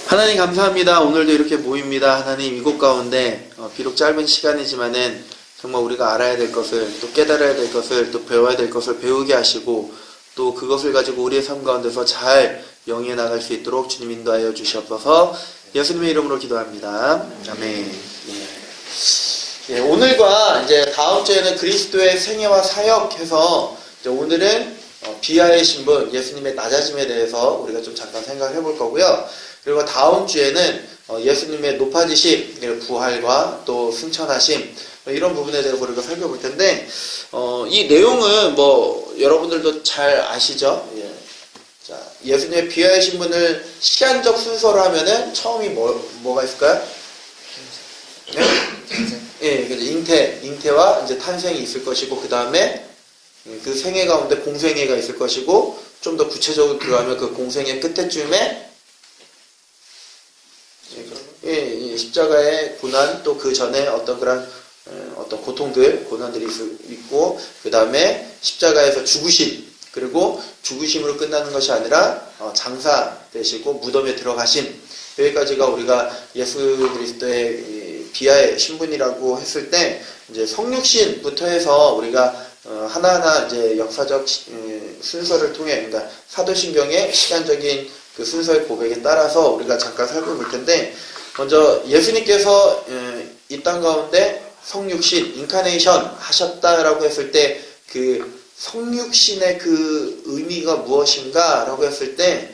하나님 감사합니다. 오늘도 이렇게 모입니다. 하나님 이곳 가운데 비록 짧은 시간이지만은 정말 우리가 알아야 될 것을 또 깨달아야 될 것을 또 배워야 될 것을 배우게 하시고 또 그것을 가지고 우리의 삶 가운데서 잘 영위해 나갈 수 있도록 주님 인도하여 주시옵소서. 예수님의 이름으로 기도합니다. 아멘. 예, 오늘과 이제 다음 주에는 그리스도의 생애와 사역해서 이제 오늘은 비하의 신분, 예수님의 낮아짐에 대해서 우리가 좀 잠깐 생각을 해볼 거고요. 그리고 다음 주에는 예수님의 높아지심, 부활과 또 승천하심 이런 부분에 대해서 우리가 살펴볼 텐데 이 내용은 뭐 여러분들도 잘 아시죠? 예. 자, 예수님의 비하의 신분을 시간적 순서로 하면은 처음이 뭐가 있을까요? 네? 예, 그래서 잉태와 이제 탄생이 있을 것이고 그 다음에 그 생애 가운데 공생애가 있을 것이고 좀 더 구체적으로 들어가면 그 공생애 끝에쯤에 십자가의 고난 또 그 전에 어떤 그런 어떤 고난들이 있고 그 다음에 십자가에서 죽으심 그리고 죽으심으로 끝나는 것이 아니라 장사되시고 무덤에 들어가심 여기까지가 우리가 예수 그리스도의 비하의 신분이라고 했을 때 이제 성육신부터 해서 우리가 하나하나 이제 역사적 순서를 통해 그러니까 사도신경의 시간적인 그 순서의 고백에 따라서 우리가 잠깐 살펴볼 텐데 먼저 예수님께서 이 땅 가운데 성육신, 인카네이션 하셨다라고 했을 때 그 성육신의 그 의미가 무엇인가 라고 했을 때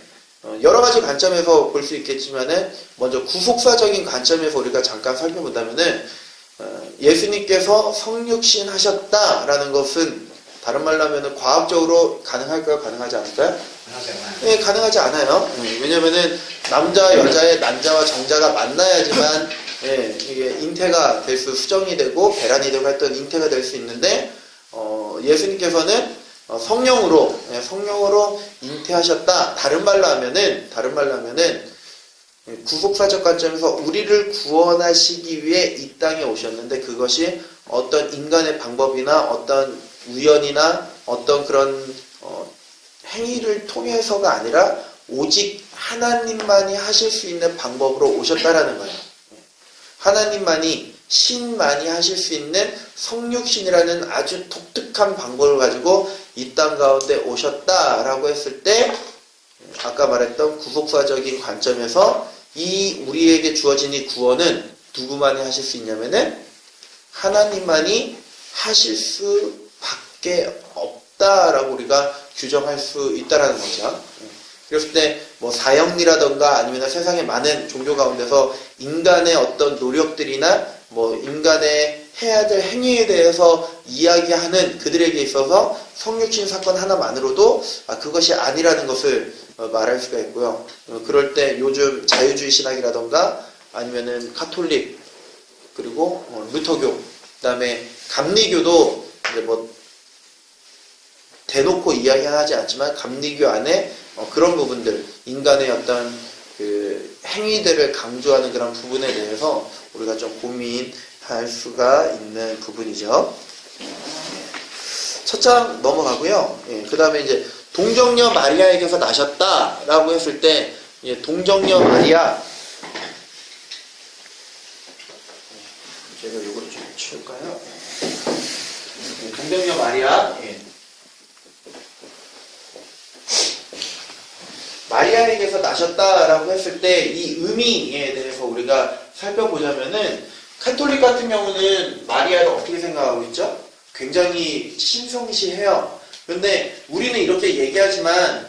여러 가지 관점에서 볼 수 있겠지만은 먼저 구속사적인 관점에서 우리가 잠깐 살펴본다면은 예수님께서 성육신 하셨다라는 것은 다른 말로 하면은 과학적으로 가능할까요? 가능하지 않을까요? 네, 가능하지 않아요. 왜냐면은 남자, 여자의 난자와 정자가 만나야지만 이게 잉태가 될 수, 수정이 되고 배란이 되고 했던 잉태가 될 수 있는데 예수님께서는 성령으로 잉태하셨다. 다른 말로 하면은 구속사적 관점에서 우리를 구원하시기 위해 이 땅에 오셨는데 그것이 어떤 인간의 방법이나 어떤 우연이나 어떤 그런 행위를 통해서가 아니라 오직 하나님만이 하실 수 있는 방법으로 오셨다라는 거예요. 하나님만이 신만이 하실 수 있는 성육신이라는 아주 독특한 방법을 가지고 이 땅 가운데 오셨다라고 했을 때 아까 말했던 구속사적인 관점에서 이 우리에게 주어진 이 구원은 누구만이 하실 수 있냐면은 하나님만이 하실 수밖에 없다라고 우리가 규정할 수 있다라는 거죠. 그랬을 때 뭐 사형리라던가 아니면 세상의 많은 종교 가운데서 인간의 어떤 노력들이나 뭐 인간의 해야 될 행위에 대해서 이야기하는 그들에게 있어서 성육신 사건 하나만으로도 그것이 아니라는 것을 말할 수가 있고요. 그럴 때 요즘 자유주의 신학이라던가 아니면은 카톨릭 그리고 루터교 그다음에 감리교도 이제 뭐 대놓고 이야기하지 않지만 감리교 안에 그런 부분들 인간의 어떤 그 행위들을 강조하는 그런 부분에 대해서 우리가 좀 고민할 수가 있는 부분이죠. 첫 장 넘어가고요. 그 다음에 이제 동정녀 마리아에게서 나셨다라고 했을 때 동정녀 마리아 제가 이걸 좀 치울까요? 동정녀 마리아 마리아에게서 나셨다라고 했을 때 이 의미에 대해서 우리가 살펴보자면은 카톨릭 같은 경우는 마리아를 어떻게 생각하고 있죠? 굉장히 신성시해요. 그런데 우리는 이렇게 얘기하지만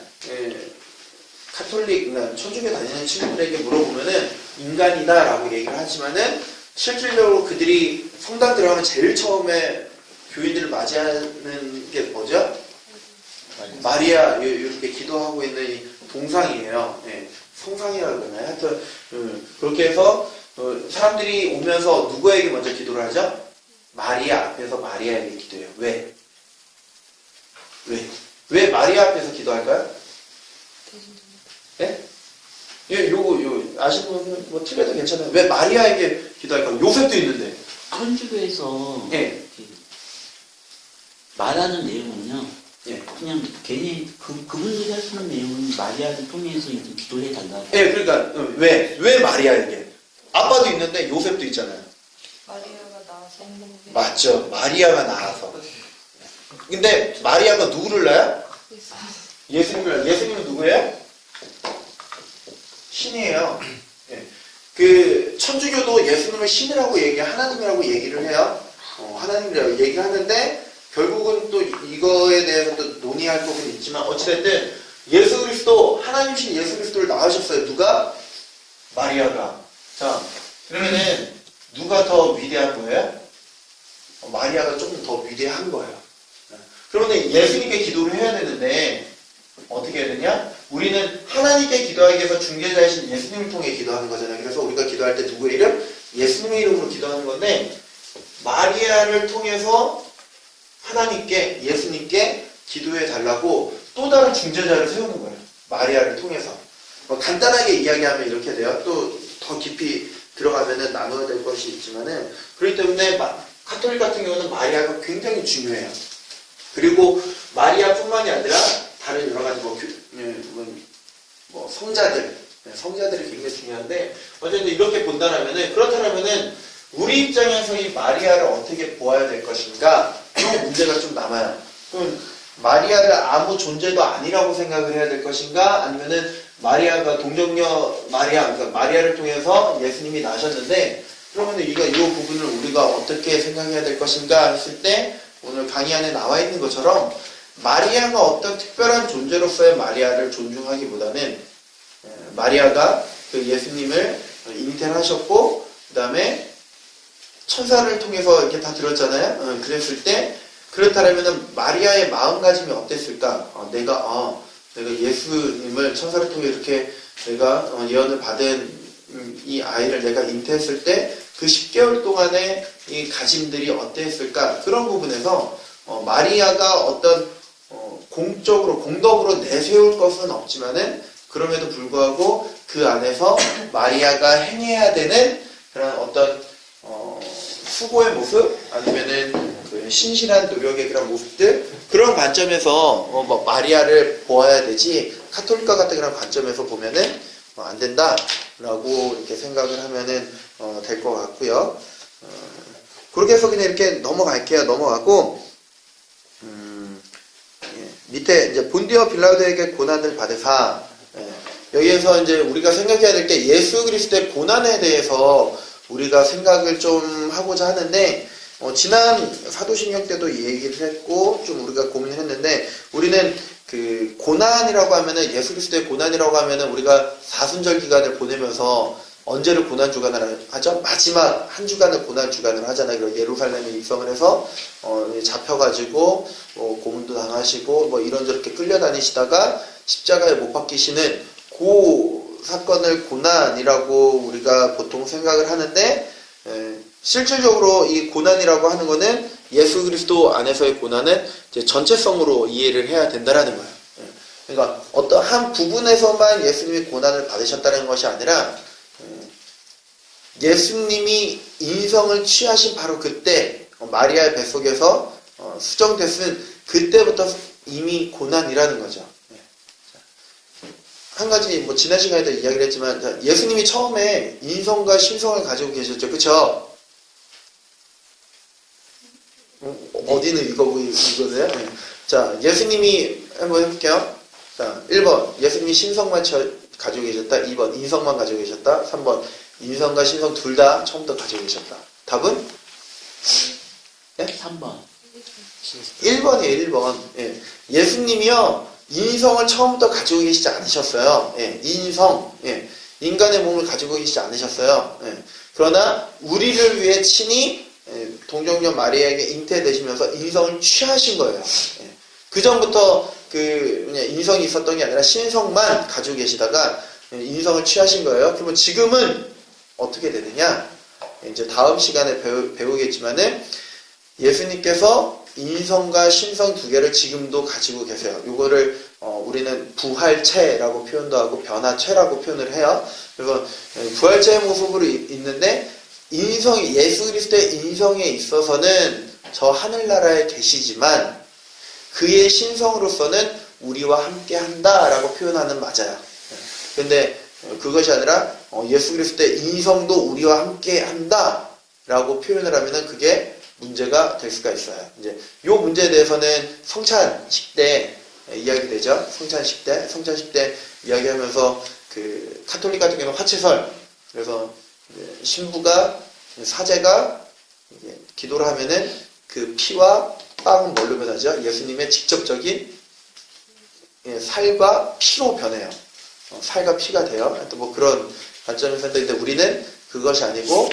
카톨릭, 천주교 다니는 친구들에게 물어보면은 인간이다라고 얘기를 하지만은 실질적으로 그들이 성당 들어가면 제일 처음에 교인들을 맞이하는 게 뭐죠? 마리아 이렇게 기도하고 있는 이 동상이에요. 성상이라고 그러나요? 하여튼 그렇게 해서 사람들이 오면서 누구에게 먼저 기도를 하죠? 마리아 앞에서 마리아에게 기도해요. 왜? 왜 마리아 앞에서 기도할까요? 예? 요거 아시는 분은 뭐 틀려도 괜찮아요. 왜 마리아에게 기도할까요? 요셉도 있는데. 천주교에서 예. 말하는 내용은요. 예. 그냥 괜히 그분들이 하시는 내용은 마리아를 통해서 이제 기도해 달라고. 예, 그러니까 왜 마리아 이게? 아빠도 있는데 요셉도 있잖아요. 마리아가 나와서 행복해. 맞죠. 마리아가 나와서. 근데 마리아가 누구를 낳아요? 예수님을 낳아요. 예수님은 누구예요? 신이에요. 예. 그 천주교도 예수님을 신이라고 하나님이라고 얘기를 해요. 하나님이라고 얘기하는데 결국은 또 이거에 대해서 또 논의할 부분이 있지만 어찌됐든 예수 그리스도 하나님이신 예수 그리스도를 낳으셨어요. 누가? 마리아가. 자, 그러면은 누가 더 위대한 거예요? 마리아가 조금 더 위대한 거예요. 그러면 예수님께 기도를 해야 되는데 어떻게 해야 되냐? 우리는 하나님께 기도하기 위해서 중개자이신 예수님을 통해 기도하는 거잖아요. 그래서 우리가 기도할 때 누구의 이름? 예수님의 이름으로 기도하는 건데 마리아를 통해서 하나님께 예수님께 기도해 달라고 또 다른 중재자를 세우는 거예요. 마리아를 통해서. 간단하게 이야기하면 이렇게 돼요. 또 더 깊이 들어가면은 나눠야 될 것이 있지만은 그렇기 때문에 카톨릭 같은 경우는 마리아가 굉장히 중요해요. 그리고 마리아뿐만이 아니라 다른 여러 가지 성자들이 굉장히 중요한데 어쨌든 이렇게 본다라면은 그렇다면은 우리 입장에서 이 마리아를 어떻게 보아야 될 것인가? 이 문제가 좀 남아요. 그럼 마리아를 아무 존재도 아니라고 생각을 해야 될 것인가? 아니면은 마리아가 동정녀 그러니까 마리아를 통해서 예수님이 나셨는데 그러면 이 부분을 우리가 어떻게 생각해야 될 것인가 했을 때 오늘 강의 안에 나와 있는 것처럼 마리아가 어떤 특별한 존재로서의 마리아를 존중하기보다는 마리아가 그 예수님을 잉태를 하셨고 그 다음에 천사를 통해서 이렇게 다 들었잖아요. 그랬을 때 그렇다면 마리아의 마음가짐이 어땠을까? 내가 예수님을 천사를 통해 이렇게 내가 예언을 받은 이 아이를 내가 잉태했을 때 그 10개월 동안의 이 가짐들이 어땠을까? 그런 부분에서 마리아가 어떤 공덕으로 내세울 것은 없지만은 그럼에도 불구하고 그 안에서 마리아가 행해야 되는 그런 어떤 수고의 모습 아니면은 그 신실한 노력의 그런 모습들 그런 관점에서 마리아를 보아야 되지 카톨릭과 같은 그런 관점에서 보면은 안 된다라고 이렇게 생각을 하면은 될 것 같고요. 그렇게 해서 그냥 이렇게 넘어가고 밑에 이제 본디오 빌라도에게 고난을 받으사 여기에서 이제 우리가 생각해야 될 게 예수 그리스도의 고난에 대해서 우리가 생각을 좀 하고자 하는데 지난 사도신경 때도 이 얘기를 했고 좀 우리가 고민을 했는데 우리는 그 고난이라고 하면은 예수 그리스도의 고난이라고 하면은 우리가 사순절 기간을 보내면서 언제를 고난 주간을 하죠? 마지막 한 주간을 고난 주간을 하잖아요. 그리고 예루살렘에 입성을 해서 잡혀가지고 고문도 당하시고 이런저렇게 끌려다니시다가 십자가에 못 박히시는 그 사건을 고난이라고 우리가 보통 생각을 하는데 실질적으로 이 고난이라고 하는 거는 예수 그리스도 안에서의 고난은 이제 전체성으로 이해를 해야 된다라는 거예요. 그러니까 어떤 한 부분에서만 예수님이 고난을 받으셨다는 것이 아니라 예수님이 인성을 취하신 바로 그때 마리아의 뱃속에서 수정됐은 그때부터 이미 고난이라는 거죠. 한 가지 지난 시간에도 이야기를 했지만 예수님이 처음에 인성과 신성을 가지고 계셨죠. 그쵸? 어디는 이거세요? 네. 자, 예수님이 한번 해볼게요. 자, 1번 예수님이 신성만 가지고 계셨다. 2번 인성만 가지고 계셨다. 3번 인성과 신성 둘 다 처음부터 가지고 계셨다. 답은? 네? 3번 1번이에요. 1번. 예. 예수님이요 인성을 처음부터 가지고 계시지 않으셨어요. 예. 인성, 인간의 몸을 가지고 계시지 않으셨어요. 예. 그러나 우리를 위해 친히 동정녀 마리아에게 잉태되시면서 인성을 취하신 거예요. 예. 그 전부터 인성이 있었던 게 아니라 신성만 가지고 계시다가 인성을 취하신 거예요. 그러면 지금은 어떻게 되느냐? 이제 다음 시간에 배우겠지만은 예수님께서 인성과 신성 두 개를 지금도 가지고 계세요. 이거를 우리는 부활체라고 표현도 하고 변화체라고 표현을 해요. 그래서 부활체의 모습으로 있는데 예수 그리스도의 인성에 있어서는 저 하늘나라에 계시지만 그의 신성으로서는 우리와 함께 한다라고 표현하는 맞아요. 근데 그것이 아니라 예수 그리스도의 인성도 우리와 함께 한다라고 표현을 하면은 그게 문제가 될 수가 있어요. 이제 이 문제에 대해서는 성찬식 때 이야기되죠. 성찬식 때 이야기하면서 그 카톨릭 같은 경우는 화채설, 그래서 신부가 사제가 기도를 하면은 그 피와 빵은 뭘로 변하죠? 예수님의 직접적인 살과 피로 변해요. 살과 피가 돼요. 또 뭐 그런 관점에서 했는데 우리는 그것이 아니고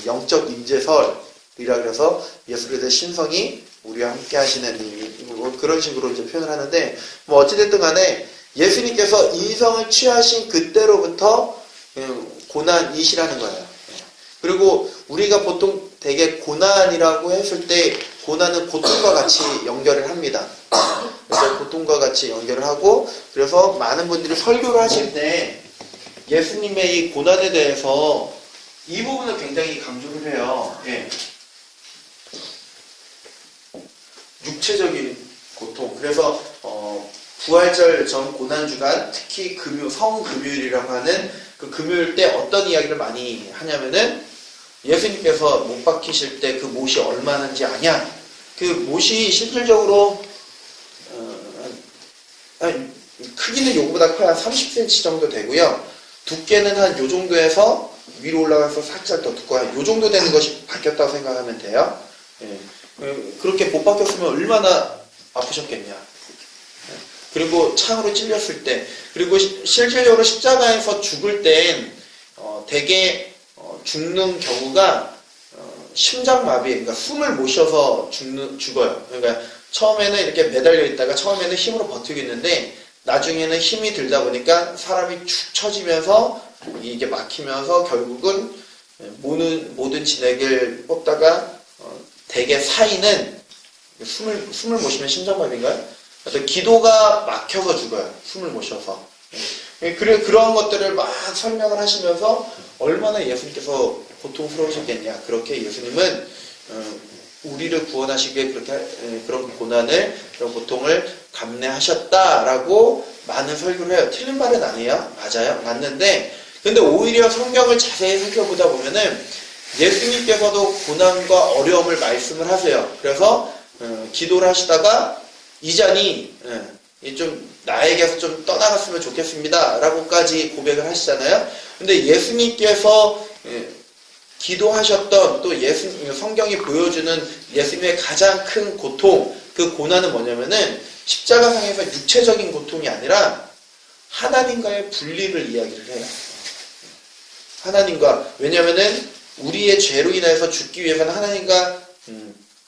영적 임재설이라 그래서 예수 그리스도의 신성이 우리와 함께 하시는 뭐 그런 식으로 이제 표현을 하는데 뭐 어찌됐든 간에 예수님께서 인성을 취하신 그때로부터 고난이시라는 거예요. 그리고 우리가 보통 되게 고난이라고 했을 때 고난은 고통과 같이 연결을 합니다. 그래서 고통과 같이 연결을 하고 그래서 많은 분들이 설교를 하실 때 예수님의 이 고난에 대해서 이 부분을 굉장히 강조를 해요. 예. 육체적인 고통. 그래서 부활절 전 고난주간 특히 성금요일이라고 하는 그 금요일 때 어떤 이야기를 많이 하냐면은 예수님께서 못 박히실 때 그 못이 얼마나인지 아냐? 그 못이 실질적으로 크기는 요거보다 커야 30cm 정도 되고요. 두께는 한 요 정도에서 위로 올라가서 살짝 더 두꺼워요. 요 정도 되는 것이 박혔다고 생각하면 돼요. 예. 그렇게 못 박혔으면 얼마나 아프셨겠냐. 그리고 창으로 찔렸을 때, 그리고 실질적으로 십자가에서 죽을 땐 대개 죽는 경우가 심장마비, 그러니까 숨을 못 쉬어서 죽어요. 그러니까 처음에는 이렇게 매달려 있다가 처음에는 힘으로 버티고 있는데 나중에는 힘이 들다 보니까 사람이 축 처지면서 이게 막히면서 결국은 모든 진액을 뽑다가 대개 사이는 숨을 못 쉬면 심장마비인가요? 그래서 기도가 막혀서 죽어요. 숨을 못 쉬어서. 그런 것들을 막 설명을 하시면서 얼마나 예수님께서 고통스러우셨겠냐. 그렇게 예수님은 우리를 구원하시기 위해 그런 고난을, 그런 고통을 감내하셨다라고 많은 설교를 해요. 틀린 말은 아니에요. 맞아요. 맞는데 근데 오히려 성경을 자세히 살펴보다 보면은 예수님께서도 고난과 어려움을 말씀을 하세요. 그래서 기도를 하시다가 이 잔이 좀 나에게서 좀 떠나갔으면 좋겠습니다 라고까지 고백을 하시잖아요. 근데 예수님께서 기도하셨던 또 성경이 보여주는 예수님의 가장 큰 고통, 그 고난은 뭐냐면은 십자가상에서 육체적인 고통이 아니라 하나님과의 분리를 이야기를 해요. 왜냐면은 우리의 죄로 인해서 죽기 위해서는 하나님과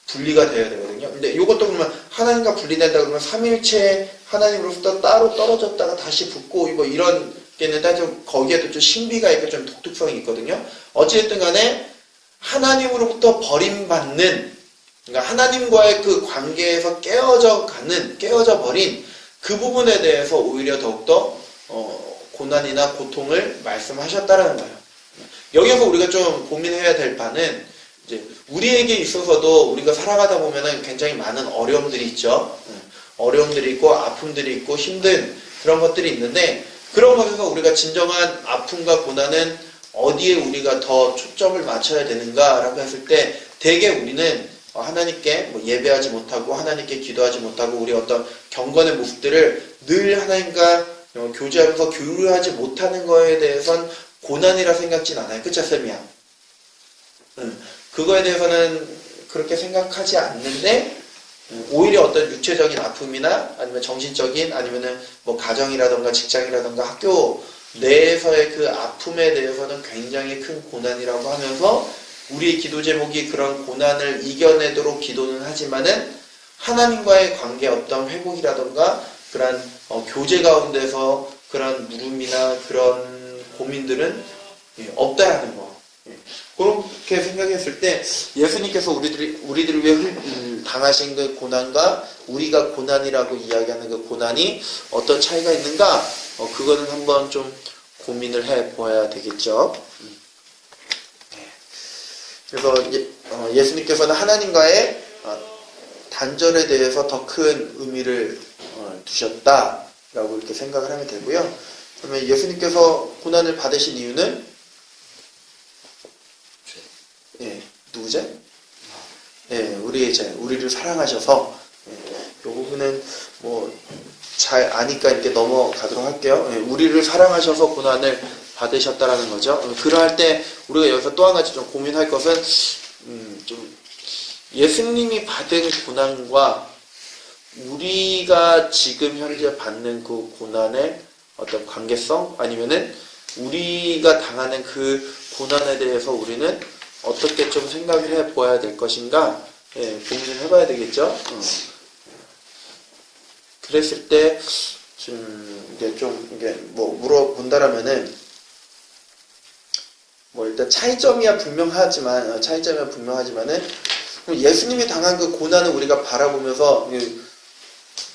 분리가 되어야 되거든요. 근데 이것도 그러면 하나님과 분리된다 그러면 삼일체 하나님으로부터 따로 떨어졌다가 다시 붙고 뭐 이런 게 있는데 좀 거기에도 좀 신비가 있고 좀 독특성이 있거든요. 어찌됐든 간에 하나님으로부터 버림받는, 그러니까 하나님과의 그 관계에서 깨어져 버린 그 부분에 대해서 오히려 더욱더 고난이나 고통을 말씀하셨다라는 거예요. 여기서 우리가 좀 고민해야 될 바는 이제 우리에게 있어서도 우리가 살아가다 보면은 굉장히 많은 어려움들이 있죠. 어려움들이 있고 아픔들이 있고 힘든 그런 것들이 있는데 그런 것에서 우리가 진정한 아픔과 고난은 어디에 우리가 더 초점을 맞춰야 되는가라고 했을 때 대개 우리는 하나님께 뭐 예배하지 못하고 하나님께 기도하지 못하고 우리 어떤 경건의 모습들을 늘 하나님과 교제하면서 교류하지 못하는 거에 대해선 고난이라 생각진 않아요. 그쵸, 쌤이야? 그거에 대해서는 그렇게 생각하지 않는데 오히려 어떤 육체적인 아픔이나 아니면 정신적인 아니면은 뭐 가정이라던가 직장이라던가 학교 내에서의 그 아픔에 대해서는 굉장히 큰 고난이라고 하면서 우리의 기도 제목이 그런 고난을 이겨내도록 기도는 하지만은 하나님과의 관계 어떤 회복이라던가 그런 교제 가운데서 그런 물음이나 그런 고민들은 없다 하는 거. 그렇게 생각했을 때 예수님께서 우리들을 위해 당하신 그 고난과 우리가 고난이라고 이야기하는 그 고난이 어떤 차이가 있는가? 그거는 한번 좀 고민을 해봐야 되겠죠. 그래서 예수님께서는 하나님과의 단절에 대해서 더 큰 의미를 두셨다라고 이렇게 생각을 하면 되고요. 그러면 예수님께서 고난을 받으신 이유는 예, 누구죠? 예, 우리의 죄, 우리를 사랑하셔서 예, 이 부분은 뭐 잘 아니까 이렇게 넘어가도록 할게요. 예, 우리를 사랑하셔서 고난을 받으셨다라는 거죠. 그러할 때 우리가 여기서 또 한 가지 좀 고민할 것은 좀 예수님이 받은 고난과 우리가 지금 현재 받는 그 고난의 어떤 관계성 아니면은 우리가 당하는 그 고난에 대해서 우리는 어떻게 좀 생각을 해봐야 될 것인가 예, 고민을 해봐야 되겠죠. 그랬을 때 좀 이게 뭐 물어본다라면은 뭐 일단 차이점이야 분명하지만은 예수님이 당한 그 고난을 우리가 바라보면서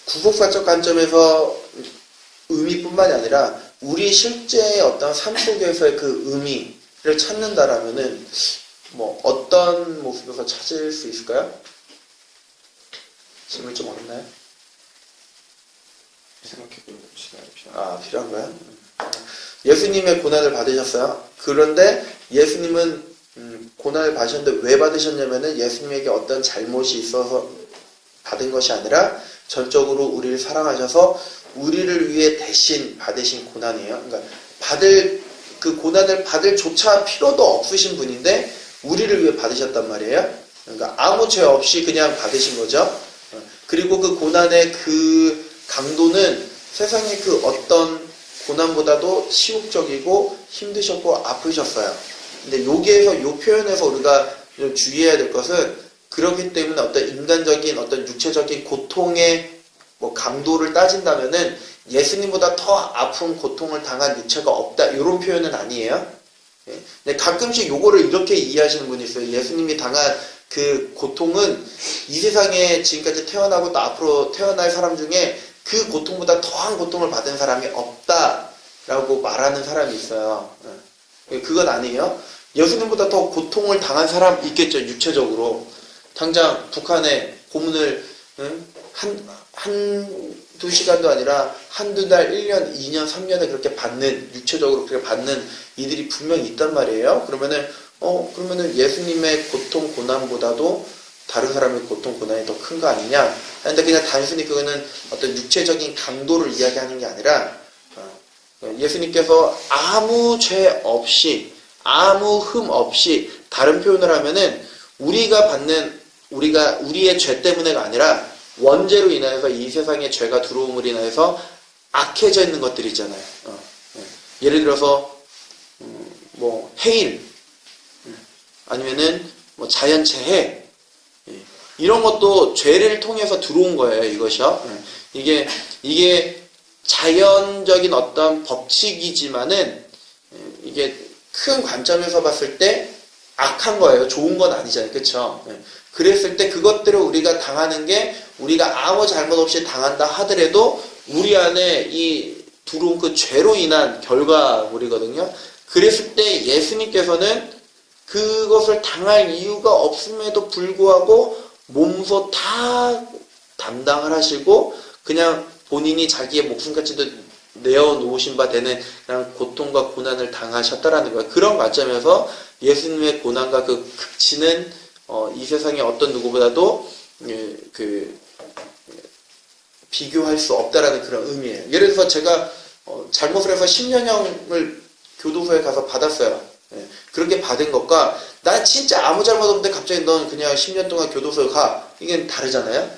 구속사적 관점에서 의미뿐만이 아니라 우리 실제의 어떤 삶 속에서의 그 의미를 찾는다라면은 뭐 어떤 모습에서 찾을 수 있을까요? 질문 좀 어렵나요? 생각해볼 시간이 필요한 거야? 예수님의 고난을 받으셨어요. 그런데 예수님은 고난을 받으셨는데 왜 받으셨냐면은 예수님에게 어떤 잘못이 있어서 받은 것이 아니라 전적으로 우리를 사랑하셔서 우리를 위해 대신 받으신 고난이에요. 그러니까 그 고난을 받을 조차 필요도 없으신 분인데 우리를 위해 받으셨단 말이에요. 그러니까 아무 죄 없이 그냥 받으신 거죠. 그리고 그 고난의 그 강도는 세상의 그 어떤 고난보다도 치욕적이고 힘드셨고 아프셨어요. 근데 여기에서 요 표현에서 우리가 좀 주의해야 될 것은 그렇기 때문에 어떤 인간적인 어떤 육체적인 고통의 뭐 강도를 따진다면은 예수님보다 더 아픈 고통을 당한 육체가 없다 이런 표현은 아니에요. 근데 가끔씩 요거를 이렇게 이해하시는 분이 있어요. 예수님이 당한 그 고통은 이 세상에 지금까지 태어나고 또 앞으로 태어날 사람 중에 그 고통보다 더한 고통을 받은 사람이 없다라고 말하는 사람이 있어요. 그건 아니에요. 예수님보다 더 고통을 당한 사람 있겠죠. 육체적으로. 당장 북한에 고문을 한두 시간도 아니라 한두 달, 1년, 2년, 3년에 그렇게 받는, 육체적으로 그렇게 받는 이들이 분명히 있단 말이에요. 그러면은 예수님의 고통, 고난보다도 다른 사람의 고통, 고난이 더 큰 거 아니냐? 근데 그냥 단순히 그거는 어떤 육체적인 강도를 이야기하는 게 아니라, 예수님께서 아무 죄 없이, 아무 흠 없이, 다른 표현을 하면은, 우리의 죄 때문에가 아니라, 원죄로 인하여서 이 세상에 죄가 들어옴으로 인하여서 악해져 있는 것들이 있잖아요. 예를 들어서, 뭐, 해일, 아니면은, 뭐, 자연재해, 이런 것도 죄를 통해서 들어온 거예요, 이것이요. 이게 자연적인 어떤 법칙이지만은, 이게 큰 관점에서 봤을 때 악한 거예요. 좋은 건 아니잖아요. 그쵸? 그랬을 때 그것들을 우리가 당하는 게 우리가 아무 잘못 없이 당한다 하더라도 우리 안에 이 들어온 그 죄로 인한 결과물이거든요. 그랬을 때 예수님께서는 그것을 당할 이유가 없음에도 불구하고 몸소 다 담당을 하시고 그냥 본인이 자기의 목숨까지도 내어놓으신 바 되는 그냥 고통과 고난을 당하셨다라는 거예요. 그런 관점에서 예수님의 고난과 그 극치는 이 세상의 어떤 누구보다도 비교할 수 없다라는 그런 의미예요. 예를 들어서 제가 잘못을 해서 10년형을 교도소에 가서 받았어요. 그렇게 받은 것과 나 진짜 아무 잘못 없는데 갑자기 넌 그냥 10년 동안 교도소에 가. 이게 다르잖아요.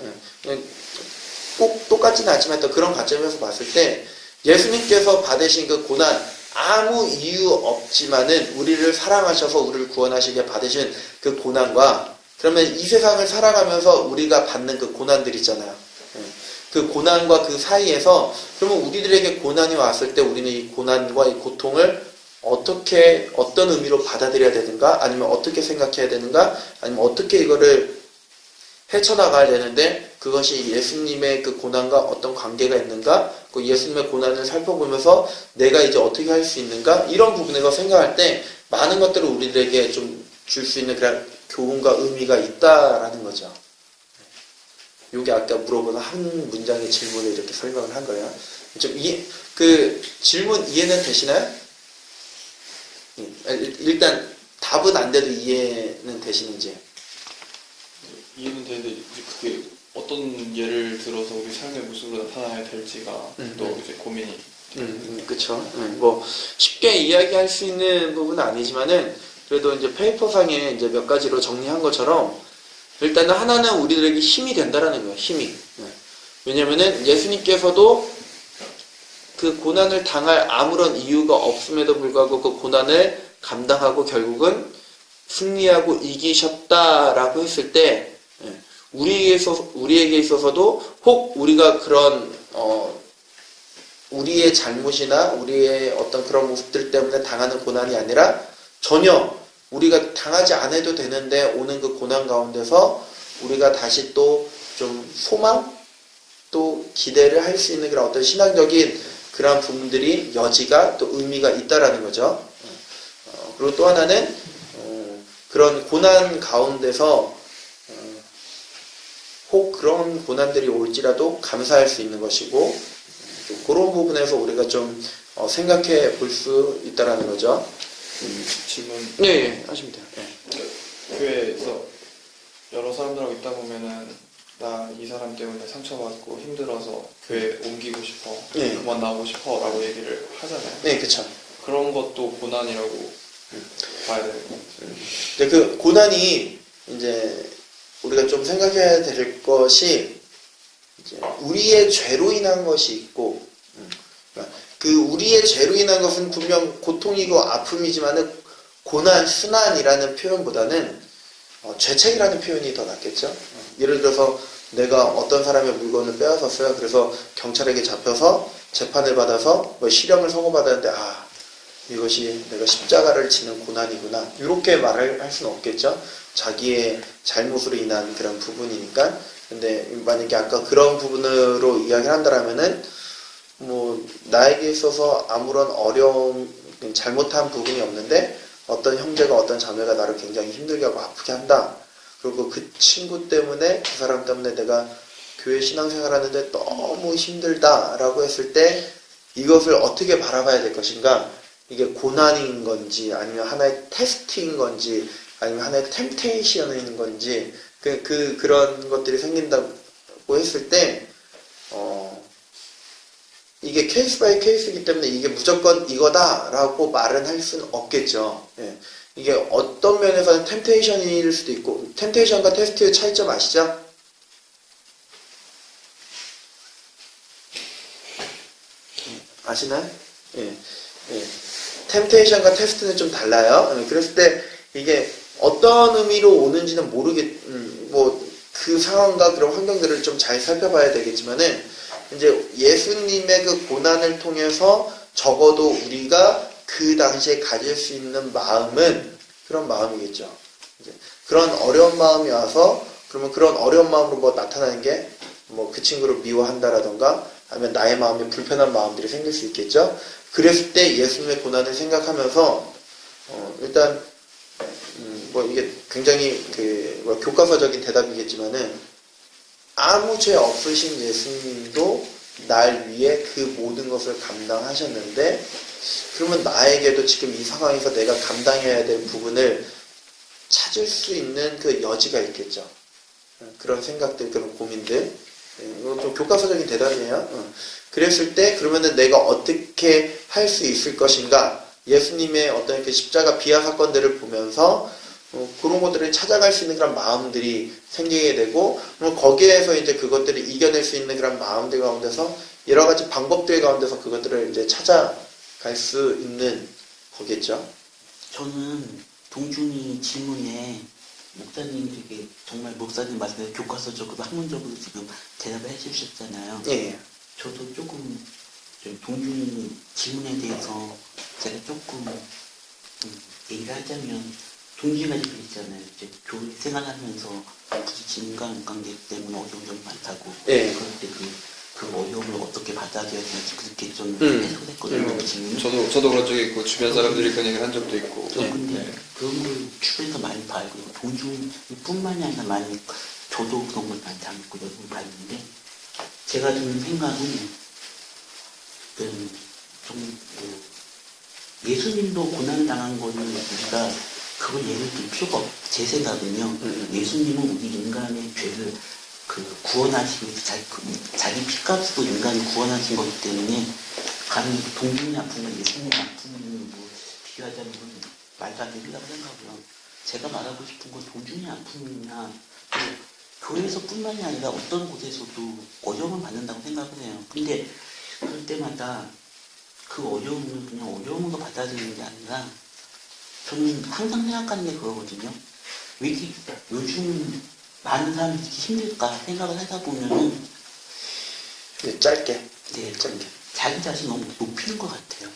꼭 똑같지는 않지만 또 그런 관점에서 봤을 때 예수님께서 받으신 그 고난 아무 이유 없지만은 우리를 사랑하셔서 우리를 구원하시게 받으신 그 고난과 그러면 이 세상을 살아가면서 우리가 받는 그 고난들 있잖아요. 그 고난과 그 사이에서 그러면 우리들에게 고난이 왔을 때 우리는 이 고난과 이 고통을 어떤 의미로 받아들여야 되는가? 아니면 어떻게 생각해야 되는가? 아니면 어떻게 이거를 헤쳐나가야 되는데 그것이 예수님의 그 고난과 어떤 관계가 있는가? 그 예수님의 고난을 살펴보면서 내가 이제 어떻게 할 수 있는가? 이런 부분에서 생각할 때 많은 것들을 우리들에게 좀 줄 수 있는 그런 교훈과 의미가 있다라는 거죠. 요게 아까 물어본 한 문장의 질문을 이렇게 설명을 한 거예요. 그 질문 이해는 되시나요? 일단 답은 안 돼도 이해는 되시는지. 이해는 되는데 이제 그게 어떤 예를 들어서 우리 삶의 모습으로 나타나야 될지가 또 이제 고민이. 그쵸. 뭐 쉽게 이야기할 수 있는 부분은 아니지만은 그래도 이제 페이퍼상에 이제 몇 가지로 정리한 것처럼 일단은 하나는 우리들에게 힘이 된다라는 거예요. 힘이. 왜냐면은 예수님께서도 그 고난을 당할 아무런 이유가 없음에도 불구하고 그 고난을 감당하고 결국은 승리하고 이기셨다라고 했을 때 우리에게 있어서도 혹 우리가 그런 우리의 잘못이나 우리의 어떤 그런 모습들 때문에 당하는 고난이 아니라 전혀 우리가 당하지 않아도 되는데 오는 그 고난 가운데서 우리가 다시 또 좀 소망 또 기대를 할 수 있는 그런 어떤 신앙적인 그런 부분들이 여지가 또 의미가 있다라는 거죠. 그리고 또 하나는 그런 고난 가운데서 혹 그런 고난들이 올지라도 감사할 수 있는 것이고 그런 부분에서 우리가 좀 생각해 볼 수 있다라는 거죠. 질문. 네, 하시면 돼요. 네. 교회에서 여러 사람들하고 있다 보면은 나 이 사람 때문에 상처받고 힘들어서 교회 옮기고 싶어, 네. 그만 나오고 싶어라고 얘기를 하잖아요. 네, 그쵸. 그런 것도 고난이라고 봐야 되는 것 같아요. 근데 그 고난이 이제 우리가 좀 생각해야 될 것이 이제 우리의 죄로 인한 것이 있고, 그러니까 그 우리의 죄로 인한 것은 분명 고통이고 아픔이지만은 고난, 순환이라는 표현보다는 죄책이라는 표현이 더 낫겠죠. 예를 들어서 내가 어떤 사람의 물건을 빼앗았어요. 그래서 경찰에게 잡혀서 재판을 받아서 뭐 실형을 선고받았는데 이것이 내가 십자가를 지는 고난이구나. 이렇게 말을 할 수는 없겠죠. 자기의 잘못으로 인한 그런 부분이니까. 근데 만약에 아까 그런 부분으로 이야기를 한다면은 뭐 나에게 있어서 아무런 어려움, 잘못한 부분이 없는데 어떤 형제가 어떤 자매가 나를 굉장히 힘들게 하고 아프게 한다. 그리고 그 친구 때문에 그 사람 때문에 내가 교회 신앙생활 하는데 너무 힘들다라고 했을 때 이것을 어떻게 바라봐야 될 것인가? 이게 고난인 건지 아니면 하나의 테스트인 건지 아니면 하나의 템테이션인 건지 그런 것들이 생긴다고 했을 때 이게 케이스 바이 케이스이기 때문에 이게 무조건 이거다라고 말은 할 수는 없겠죠. 예. 이게 어떤 면에서는 템테이션일 수도 있고, 템테이션과 테스트의 차이점 아시죠? 아시나요? 예. 예. 템테이션과 테스트는 좀 달라요. 그랬을 때 이게 어떤 의미로 오는지는 그 상황과 그런 환경들을 좀 잘 살펴봐야 되겠지만은 이제 예수님의 그 고난을 통해서 적어도 우리가 그 당시에 가질 수 있는 마음은 그런 마음이겠죠. 이제 그런 어려운 마음이 와서 그러면 그런 어려운 마음으로 뭐 나타나는 게 뭐 그 친구를 미워한다라던가 아니면 나의 마음에 불편한 마음들이 생길 수 있겠죠. 그랬을 때 예수님의 고난을 생각하면서 일단 뭐 이게 굉장히 교과서적인 대답이겠지만은 아무 죄 없으신 예수님도 날 위해 그 모든 것을 감당하셨는데 그러면 나에게도 지금 이 상황에서 내가 감당해야 될 부분을 찾을 수 있는 그 여지가 있겠죠. 그런 생각들, 그런 고민들. 이건 좀 교과서적인 대답이에요. 그랬을 때 그러면은 내가 어떻게 할 수 있을 것인가? 예수님의 어떤 그 십자가 비하 사건들을 보면서 그런 것들을 찾아갈 수 있는 그런 마음들이 생기게 되고 거기에서 이제 그것들을 이겨낼 수 있는 그런 마음들 가운데서 여러 가지 방법들 가운데서 그것들을 이제 찾아갈 수 있는 거겠죠. 저는 동준이 질문에 목사님 되게 정말 목사님 말씀에 교과서적으로 학문적으로 지금 대답을 해주셨잖아요. 예. 저도 조금 좀 동준이 질문에 대해서 제가 조금 얘기를 하자면 동준이가 지금 있잖아요. 이제 교회 생활하면서 부딪히는 인간관계 때문에 어려운 점이 많다고. 예. 그럴 때 그 어려움을 어떻게 받아들여야 되는지 그렇게 좀 해석을 했거든요. 지금. 저도 그런 적이 있고 주변 사람들이 그런 얘기를 한 적도 있고. 근데 그런 걸 주변에서 많이 봐요. 그리고 동준이뿐만이 아니라 많이 저도 그런 걸 많이 당했고 여러분 봤는데 제가 드는 생각은 좀 예수님도 고난 당한 거는 우리가 그걸 예를 들 필요가 없. 제 생각은요. 예수님은 우리 인간의 죄를 구원하시기 위해서 자기 피값으로 인간을 구원하신 거기 때문에 감히 동물의 아픔과 예수님의 아픔을 뭐 비교하자면 말도 안 된다고 생각하고요. 제가 말하고 싶은 건 동중의 아픔이나 교회에서 뿐만이 아니라 어떤 곳에서도 어려움을 받는다고 생각을 해요. 근데 그럴 때마다 그 어려움을 그냥 어려움으로 받아들이는 게 아니라 저는 항상 생각하는 게 그거거든요. 왜 이렇게 요즘 많은 사람들이 이렇게 힘들까 생각을 하다 보면은 짧게. 네, 자기 자신 너무 높이는 것 같아요.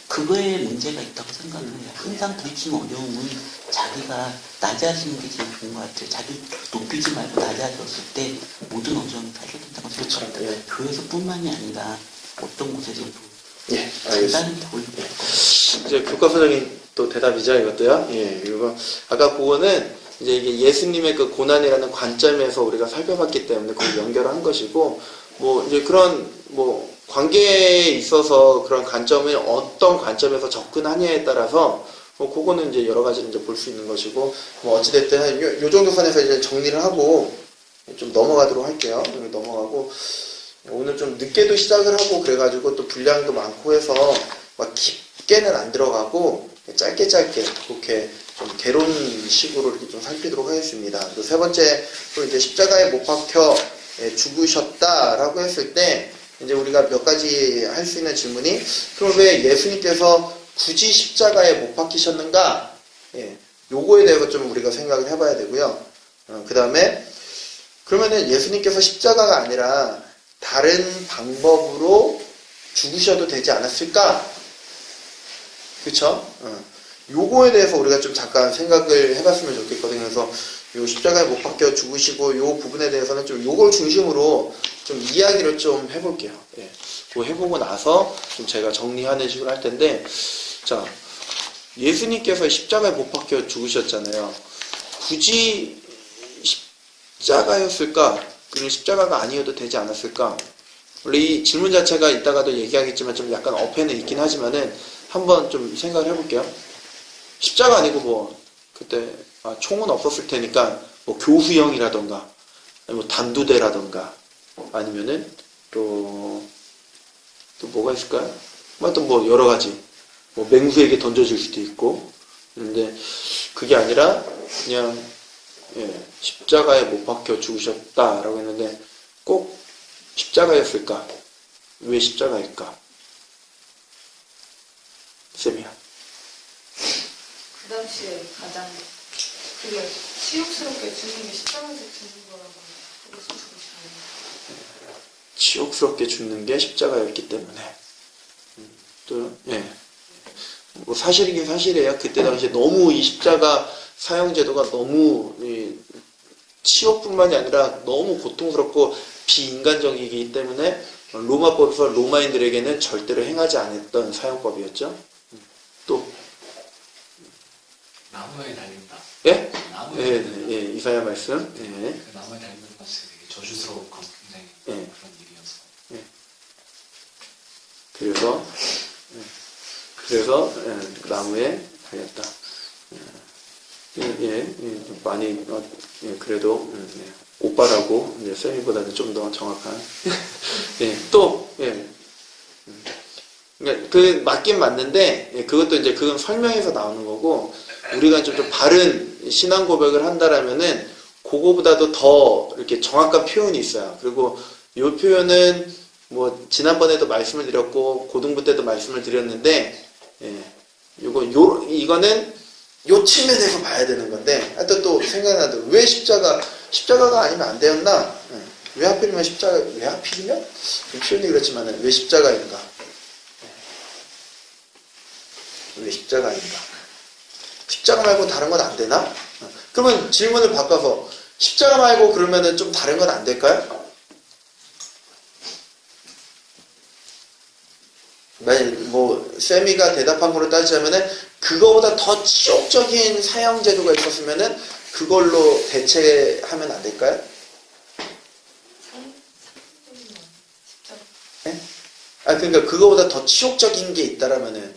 그거에 문제가 있다고 생각을 해요. 항상 부딪히는 어려움은 자기가 낮아지는 게 제일 좋은 것 같아요. 자기 높이지 말고 낮아졌을 때 모든 어려움이 해결된다고 생각합니다. 예. 교회에서뿐만이 아니라 어떤 곳에서도 예, 알겠습니다. 간단히 보이는 것 같아요. 이제 교과서적인 또 대답이죠, 이것도요. 예, 그리고 아까 그거는 이제 이게 예수님의 그 고난이라는 관점에서 우리가 살펴봤기 때문에 그걸 연결한 것이고, 뭐 이제 그런 뭐 관계에 있어서 그런 관점을 어떤 관점에서 접근하냐에 따라서 뭐 그거는 이제 여러 가지를 이제 볼 수 있는 것이고, 뭐 어찌됐든 요 정도 선에서 이제 정리를 하고 좀 넘어가도록 할게요. 넘어가고 오늘 좀 늦게도 시작을 하고 그래가지고 또 분량도 많고 해서 막 깊게는 안 들어가고 짧게 그렇게 좀 개론식으로 이렇게 좀 살피도록 하겠습니다. 또 세 번째로 이제 십자가에 못 박혀 죽으셨다라고 했을 때 이제 우리가 몇 가지 할 수 있는 질문이, 그럼 왜 예수님께서 굳이 십자가에 못 박히셨는가? 예, 요거에 대해서 좀 우리가 생각을 해봐야 되고요. 그 다음에 그러면은 예수님께서 십자가가 아니라 다른 방법으로 죽으셔도 되지 않았을까? 그쵸? 요거에 대해서 우리가 좀 잠깐 생각을 해봤으면 좋겠거든요. 그래서 요 십자가에 못 박혀 죽으시고 요 부분에 대해서는 좀 요걸 중심으로 좀 이야기를 좀 해볼게요. 예. 그거 해보고 나서 좀 제가 정리하는 식으로 할 텐데, 자, 예수님께서 십자가에 못 박혀 죽으셨잖아요. 굳이 십자가였을까? 그리고 십자가가 아니어도 되지 않았을까? 원래 이 질문 자체가 이따가도 얘기하겠지만 좀 약간 어폐는 있긴 하지만은 한번 좀 생각을 해볼게요. 십자가 아니고 뭐 그때 총은 없었을 테니까 뭐 교후형이라던가 뭐 단두대라던가 아니면은 또 뭐가 있을까요? 하여튼 뭐 여러 가지 뭐 맹수에게 던져질 수도 있고, 그런데 그게 아니라 그냥 십자가에 못 박혀 죽으셨다라고 했는데 꼭 십자가였을까? 왜 십자가일까? 쌤이야. 그 당시에 가장 그게 치욕스럽게 죽는 게 십자가에서 죽는 거라고 그래서 죽으시는 치욕스럽게 죽는 게 십자가였기 때문에. 또, 뭐 사실이긴 사실이에요. 그때 당시에 너무 이 십자가 사형제도가 너무 치욕뿐만이 아니라 너무 고통스럽고 비인간적이기 때문에 로마법에서 로마인들에게는 절대로 행하지 않았던 사형법이었죠. 또 나무에 달린다. 예? 나무에 예, 이사야 말씀. 예. 그 나무에 달리는 것이 되게 저주스럽고 굉장히 예. 그런 일이어서. 그래서 나무에 달렸다. 많이 그래도 오빠라고 쌤이보다는 좀 더 정확한. 또 그러니까 그 맞긴 맞는데 그것도 이제 그건 설명해서 나오는 거고, 우리가 좀 바른 신앙 고백을 한다라면은 그거보다도 더 이렇게 정확한 표현이 있어요. 그리고 이 표현은 뭐 지난번에도 말씀을 드렸고 고등부 때도 말씀을 드렸는데, 이거는 요 측면에서 봐야 되는 건데, 하여튼 또 생각나도 왜 십자가가 아니면 안 되었나? 왜 하필이면 왜 하필이면? 좀 표현이 그렇지만 왜 십자가인가? 왜 십자가인가? 십자가 말고 다른 건 안 되나? 그러면 질문을 바꿔서 십자가 말고 그러면은 좀 다른 건 안 될까요? 만약 뭐 세미가 대답한 거로 따지자면은 그거보다 더 치욕적인 사형 제도가 있었으면은 그걸로 대체하면 안 될까요? 상징적인 십자가. 네? 아, 그러니까 그거보다 더 치욕적인 게 있다라면은,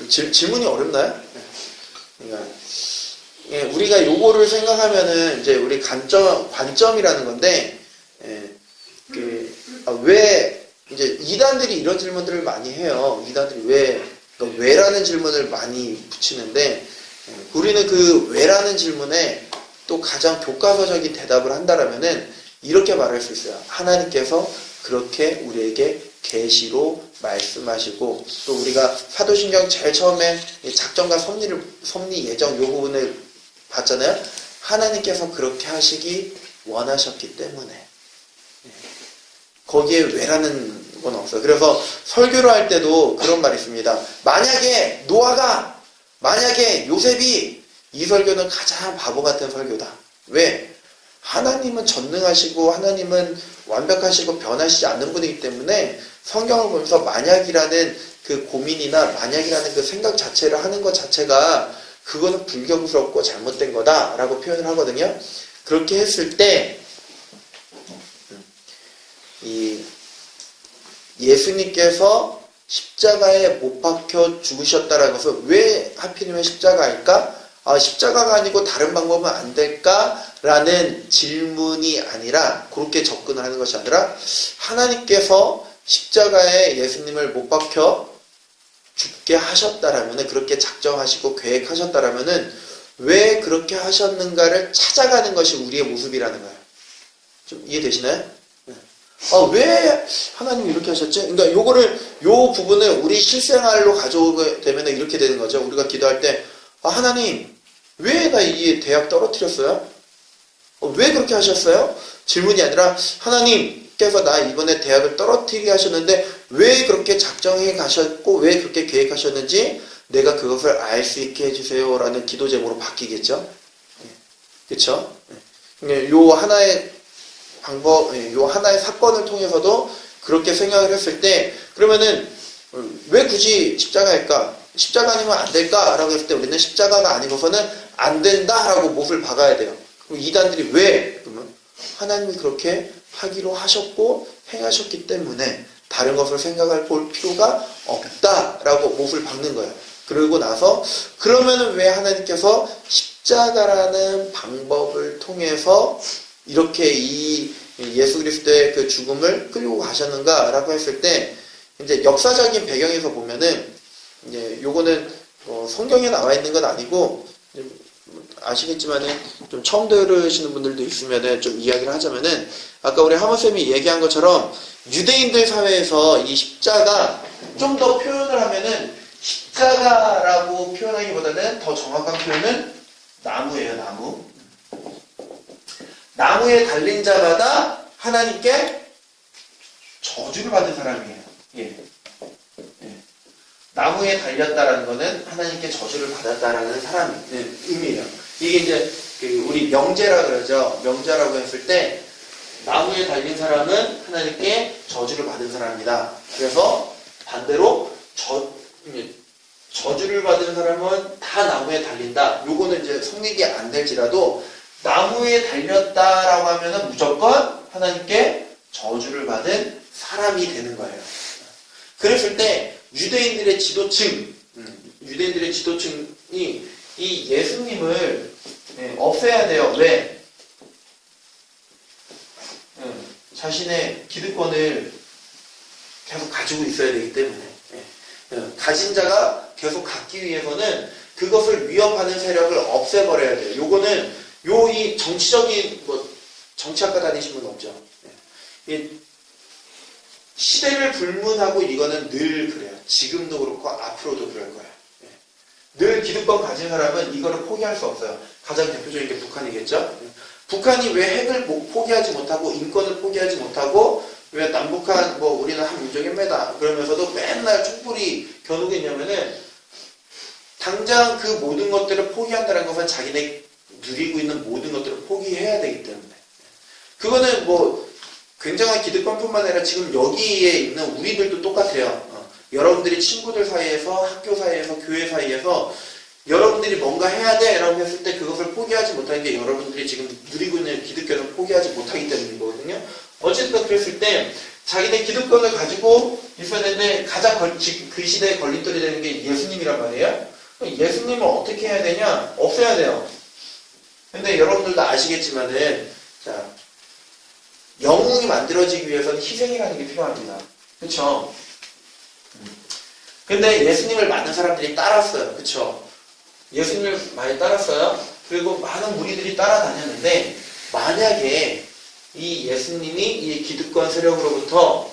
질문이 어렵나요? 그러니까 우리가 요거를 생각하면은 이제 우리 관점이라는 건데, 왜 이제 이단들이 이런 질문들을 많이 해요. 이단들이 그러니까 왜라는 질문을 많이 붙이는데, 우리는 그 왜라는 질문에 또 가장 교과서적인 대답을 한다라면은 이렇게 말할 수 있어요. 하나님께서 그렇게 우리에게 계시로 말씀하시고, 또 우리가 사도신경 제일 처음에 작전과 섭리 예정 요 부분을 봤잖아요. 하나님께서 그렇게 하시기 원하셨기 때문에 거기에 왜라는 건 없어요. 그래서 설교를 할 때도 그런 말이 있습니다. 만약에 요셉이, 이 설교는 가장 바보 같은 설교다. 왜? 하나님은 전능하시고 하나님은 완벽하시고 변하시지 않는 분이기 때문에 성경을 보면서 만약이라는 그 고민이나 만약이라는 그 생각 자체를 하는 것 자체가 그거는 불경스럽고 잘못된 거다라고 표현을 하거든요. 그렇게 했을 때 이 예수님께서 십자가에 못 박혀 죽으셨다라는 것은 왜 하필이면 십자가일까? 십자가가 아니고 다른 방법은 안 될까라는 질문이 아니라, 그렇게 접근을 하는 것이 아니라, 하나님께서 십자가에 예수님을 못 박혀 죽게 하셨다라면은, 그렇게 작정하시고 계획하셨다라면은 왜 그렇게 하셨는가를 찾아가는 것이 우리의 모습이라는 거예요. 좀 이해되시나요? 왜 하나님이 이렇게 하셨지? 그러니까 요 부분을 우리 실생활로 가져오게 되면 이렇게 되는 거죠. 우리가 기도할 때, 하나님, 왜 나 이 대학 떨어뜨렸어요? 왜 그렇게 하셨어요? 질문이 아니라, 하나님께서 나 이번에 대학을 떨어뜨리게 하셨는데 왜 그렇게 작정해 가셨고 왜 그렇게 계획하셨는지 내가 그것을 알 수 있게 해주세요 라는 기도 제목으로 바뀌겠죠. 그렇죠? 요 하나의 방법, 요 하나의 사건을 통해서도 그렇게 생각을 했을 때, 그러면은 왜 굳이 십자가일까? 십자가 아니면 안 될까라고 했을 때 우리는 십자가가 아니고서는 안 된다라고 못을 박아야 돼요. 그럼 이단들이 왜? 그러면 하나님이 그렇게 하기로 하셨고 행하셨기 때문에 다른 것을 생각할 볼 필요가 없다라고 못을 박는 거예요. 그러고 나서 그러면은 왜 하나님께서 십자가라는 방법을 통해서 이렇게 이 예수 그리스도의 그 죽음을 끌고 가셨는가라고 했을 때, 이제 역사적인 배경에서 보면은 이제 요거는 성경에 나와 있는 건 아니고 아시겠지만은 좀 처음 들으시는 분들도 있으면은 좀 이야기를 하자면은, 아까 우리 하모쌤이 얘기한 것처럼 유대인들 사회에서 이 십자가 좀 더 표현을 하면은 십자가라고 표현하기보다는 더 정확한 표현은 나무예요. 나무에 달린 자마다 하나님께 저주를 받은 사람이에요. 나무에 달렸다라는 것은 하나님께 저주를 받았다라는 사람의 의미예요. 이게 이제 우리 명제라 그러죠. 명제라고 했을 때 나무에 달린 사람은 하나님께 저주를 받은 사람이다. 그래서 반대로 저주를 받은 사람은 다 나무에 달린다. 요거는 이제 성립이 안 될지라도 나무에 달렸다라고 하면은 무조건 하나님께 저주를 받은 사람이 되는 거예요. 그랬을 때 유대인들의 지도층이 이 예수님을 없애야 돼요. 왜? 자신의 기득권을 계속 가지고 있어야 되기 때문에, 가진 자가 계속 갖기 위해서는 그것을 위협하는 세력을 없애버려야 돼요. 요거는 이 정치적인 정치학과 다니신 분 없죠? 시대를 불문하고 이거는 늘 그래요. 지금도 그렇고 앞으로도 그럴 거예요. 늘 기득권 가진 사람은 이거를 포기할 수 없어요. 가장 대표적인 게 북한이겠죠? 북한이 왜 핵을 포기하지 못하고 인권을 포기하지 못하고 왜 남북한 우리는 한 민족입니다 그러면서도 맨날 촛불이 겨누고 있냐면은, 당장 그 모든 것들을 포기한다는 것은 자기네 누리고 있는 모든 것들을 포기해야 되기 때문에, 그거는 굉장한 기득권뿐만 아니라 지금 여기에 있는 우리들도 똑같아요. 여러분들이 친구들 사이에서, 학교 사이에서, 교회 사이에서 여러분들이 뭔가 해야 돼 라고 했을 때 그것을 포기하지 못하는 게 여러분들이 지금 누리고 있는 기득권을 포기하지 못하기 때문이거든요. 어쨌든 그랬을 때 자기네 기득권을 가지고 있어야 되는데 가장 그 시대에 걸림돌이 되는 게 예수님이란 말이에요. 예수님을 어떻게 해야 되냐? 없애야 돼요. 근데 여러분들도 아시겠지만은 자, 영웅이 만들어지기 위해서는 희생이라는 게 필요합니다. 그쵸? 근데 예수님을 많은 사람들이 따랐어요. 그쵸? 예수님을 많이 따랐어요. 그리고 많은 무리들이 따라다녔는데 만약에 이 예수님이 이 기득권 세력으로부터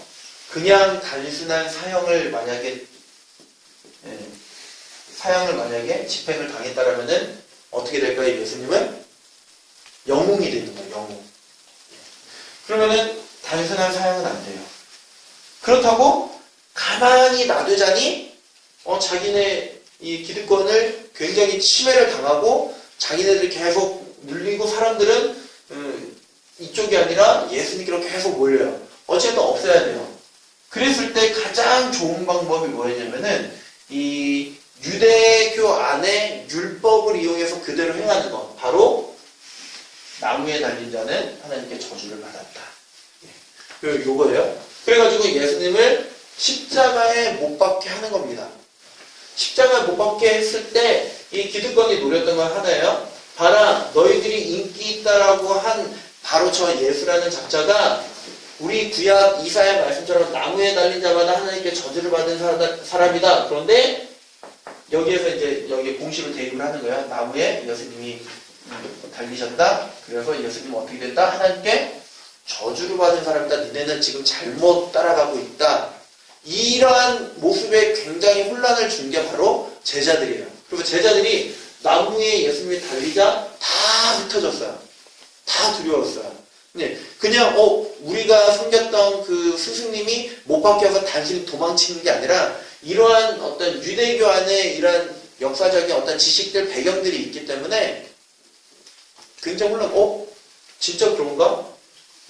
그냥 단순한 사형을 만약에 집행을 당했다라면은 어떻게 될까요? 예수님은 영웅이 되는 거예요. 영웅. 그러면은 단순한 사형은 안 돼요. 그렇다고 가만히 놔두자니 자기네 이 기득권을 굉장히 침해를 당하고 자기네들 계속 물리고 사람들은 이쪽이 아니라 예수님께로 계속 몰려요. 어쨌든 없애야 돼요. 그랬을 때 가장 좋은 방법이 뭐였냐면은 이 유대교 안에 율법을 이용해서 그대로 행하는 것. 바로 나무에 달린 자는 하나님께 저주를 받았다. 요거예요. 그래가지고 예수님을 십자가에 못 박게 하는 겁니다. 십자가에 못 박게 했을 때 이 기득권이 노렸던 건 하나예요. 봐라, 너희들이 인기 있다라고 한 바로 저 예수라는 작자가 우리 구약 이사야 말씀처럼 나무에 달린 자마다 하나님께 저주를 받은 사람이다. 그런데 여기에서 이제 여기 공식을 대입을 하는 거야. 나무에 예수님이 달리셨다. 그래서 예수님은 어떻게 됐다? 하나님께 저주를 받은 사람이다. 니네는 지금 잘못 따라가고 있다. 이러한 모습에 굉장히 혼란을 준 게 바로 제자들이에요. 그리고 제자들이 나무에 예수님이 달리자 다 흩어졌어요. 다 두려웠어요. 네, 그냥 우리가 섬겼던 그 스승님이 못 박혀서 단순히 도망치는 게 아니라 이러한 어떤 유대교 안에 이러한 역사적인 어떤 지식들 배경들이 있기 때문에 굉장히 혼란. 진짜 그런가?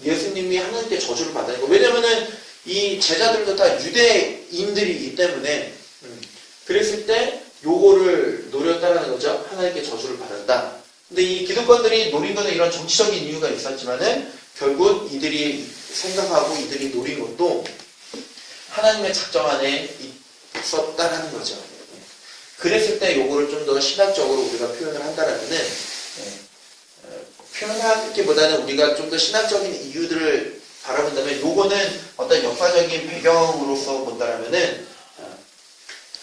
예수님이 하나님께 저주를 받는 거. 왜냐면은 이 제자들도 다 유대인들이기 때문에 그랬을 때 요거를 노렸다라는 거죠. 하나님께 저주를 받았다. 근데 이 기득권들이 노린 거는 이런 정치적인 이유가 있었지만은 결국 이들이 생각하고 이들이 노린 것도 하나님의 작정 안에 있었다라는 거죠. 그랬을 때 요거를 좀 더 신학적으로 우리가 표현을 한다라면은 표현하기보다는 우리가 좀 더 신학적인 이유들을 바라본다면 요거는 어떤 역사적인 배경으로서 본다라면은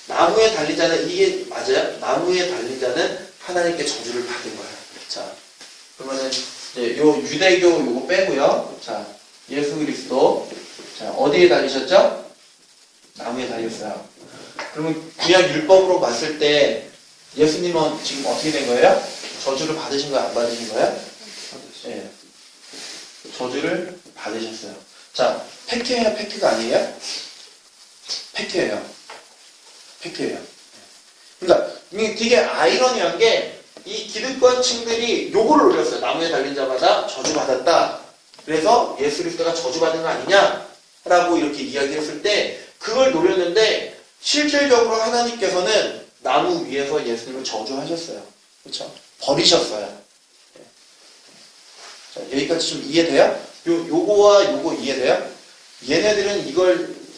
나무에 달린 자는 이게 맞아요? 나무에 달린 자는 하나님께 저주를 받은 거예요. 자, 그러면은 이제 요 유대교 요거 빼고요. 자, 예수 그리스도 자 어디에 달리셨죠? 나무에 달렸어요. 그러면 구약 율법으로 봤을 때 예수님은 지금 어떻게 된 거예요? 저주를 받으신 거예요? 안 받으신 거예요? 예. 저주를 받으셨어요. 자, 팩트예요? 팩트가 아니에요? 팩트예요. 팩트예요. 그러니까 이게 되게 아이러니한 게 이 기득권층들이 요거를 노렸어요. 나무에 달린 자마다 저주받았다. 그래서 예수 그리스도가 저주받은 거 아니냐라고 이렇게 이야기했을 때 그걸 노렸는데 실질적으로 하나님께서는 나무 위에서 예수님을 저주하셨어요. 그렇죠? 버리셨어요. 자, 여기까지 좀 이해돼요? 요거와 요거 이해돼요? 얘네들은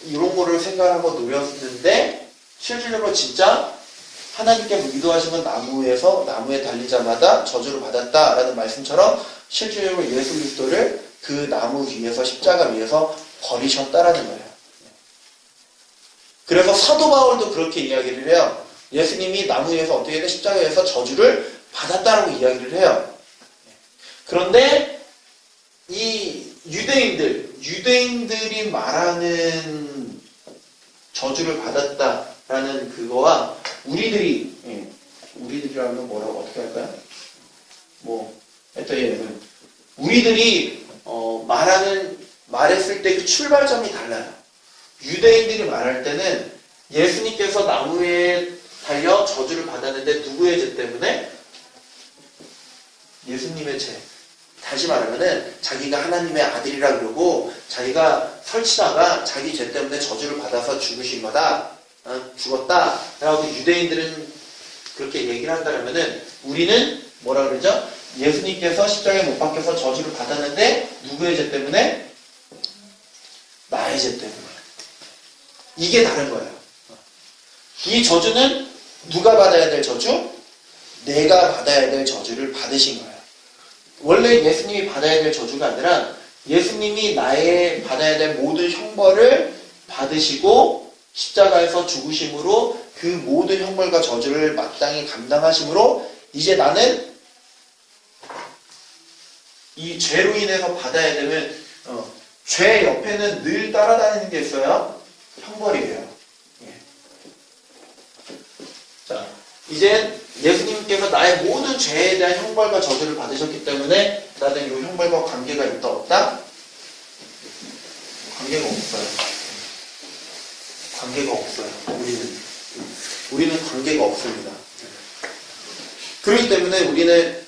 이런 거를 생각하고 노렸는데 실질적으로 진짜 하나님께서 의도하신 건 나무에 달린 자마다 저주를 받았다라는 말씀처럼 실질적으로 예수 그리스도를 그 나무 위에서 십자가 위에서 버리셨다라는 거예요. 그래서 사도 바울도 그렇게 이야기를 해요. 예수님이 나무 위에서 어떻게든 십자가에서 저주를 받았다라고 이야기를 해요. 그런데 이 유대인들이 말하는 저주를 받았다라는 그거와 우리들이라면 뭐라고 어떻게 할까요? 우리들이 말했을 때 그 출발점이 달라요. 유대인들이 말할 때는 예수님께서 나무에 달려 저주를 받았는데 누구의 죄 때문에? 예수님의 죄. 다시 말하면은 자기가 하나님의 아들이라 그러고 자기가 설치다가 자기 죄 때문에 저주를 받아서 죽으신 거다 죽었다라고 유대인들은 그렇게 얘기를 한다면은 우리는 뭐라 그러죠? 예수님께서 십자가에 못 박혀서 저주를 받았는데 누구의 죄 때문에? 나의 죄 때문에. 이게 다른 거예요. 이 저주는 누가 받아야 될 저주? 내가 받아야 될 저주를 받으신 거예요. 원래 예수님이 받아야 될 저주가 아니라 예수님이 나의 받아야 될 모든 형벌을 받으시고 십자가에서 죽으심으로 그 모든 형벌과 저주를 마땅히 감당하심으로 이제 나는 이 죄로 인해서 받아야 되는 죄 옆에는 늘 따라다니는 게 있어요. 형벌이에요. 예. 자, 이제 예수님께서 나의 모든 죄에 대한 형벌과 저주를 받으셨기 때문에 나는 이 형벌과 관계가 있다 없다? 관계가 없어요. 관계가 없어요. 우리는 관계가 없습니다. 그렇기 때문에 우리는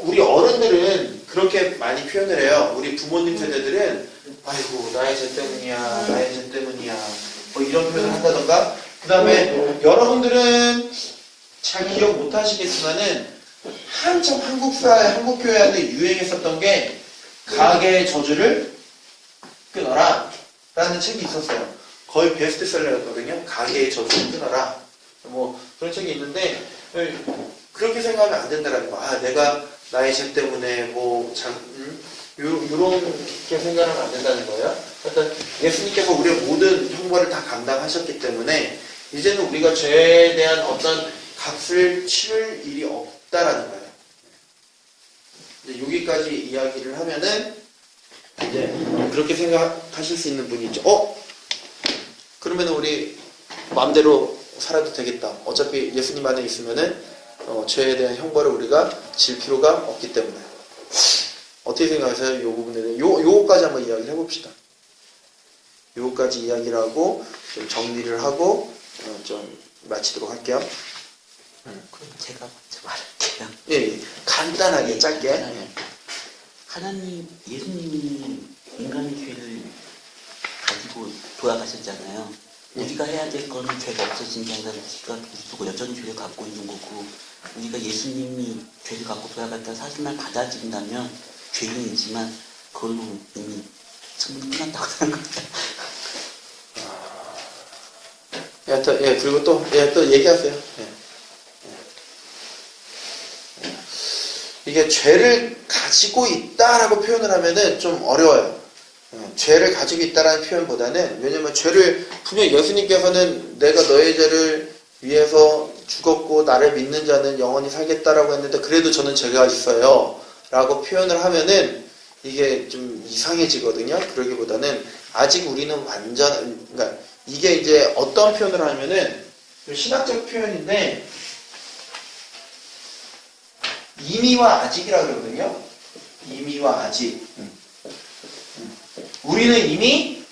우리 어른들은 그렇게 많이 표현을 해요. 우리 부모님 세대들은 아이고 나의 죄 때문이야, 나의 죄 때문이야, 뭐 이런 표현을 한다던가. 그 다음에 여러분들은 잘 기억 못 하시겠지만은 한참 한국 교회 안에 유행했었던 게 가게의 저주를 끊어라 라는 책이 있었어요. 거의 베스트셀러였거든요. 가게의 저주를 끊어라. 뭐 그런 책이 있는데 그렇게 생각하면 안 된다라는 거. 아, 내가 나의 죄 때문에 요렇게 생각하면 안 된다는 거예요. 하여튼 예수님께서 우리의 모든 형벌을 다 감당하셨기 때문에 이제는 우리가 죄에 대한 어떤 값을 치를 일이 없다라는 거예요. 이제 여기까지 이야기를 하면은 이제 그렇게 생각하실 수 있는 분이 있죠. 그러면 우리 마음대로 살아도 되겠다. 어차피 예수님 안에 있으면은 죄에 대한 형벌을 우리가 질 필요가 없기 때문에. 어떻게 생각하세요? 이 부분에 대해 요거까지 한번 이야기를 해봅시다. 요거까지 이야기를 하고 좀 정리를 하고 좀 마치도록 할게요. 그럼 제가 먼저 말할게요. 예, 간단하게 짧게. 간단하게. 하나님, 예수님이 인간의 죄를 가지고 돌아가셨잖아요. 우리가 해야 될 거는 죄가 없어진 게 아니라 우리가 우리도 여전히 죄를 갖고 있는 거고, 우리가 예수님이 죄를 갖고 돌아갔다는 사실만 받아들인다면 죄인이지만 그걸로 이미 충분히 끝난다고 생각합니다. 그리고 또 얘기하세요. 이게 죄를 가지고 있다라고 표현을 하면은 좀 어려워요. 죄를 가지고 있다라는 표현보다는, 왜냐면 죄를 분명 예수님께서는 내가 너의 죄를 위해서 죽었고 나를 믿는 자는 영원히 살겠다라고 했는데 그래도 저는 죄가 있어요 라고 표현을 하면은 이게 좀 이상해지거든요. 그러기보다는 아직 우리는 그러니까 이게 이제 어떤 표현을 하면은 신학적 표현인데 이미와 아직이라고 그러거든요. 이미와 아직. 우리는 이미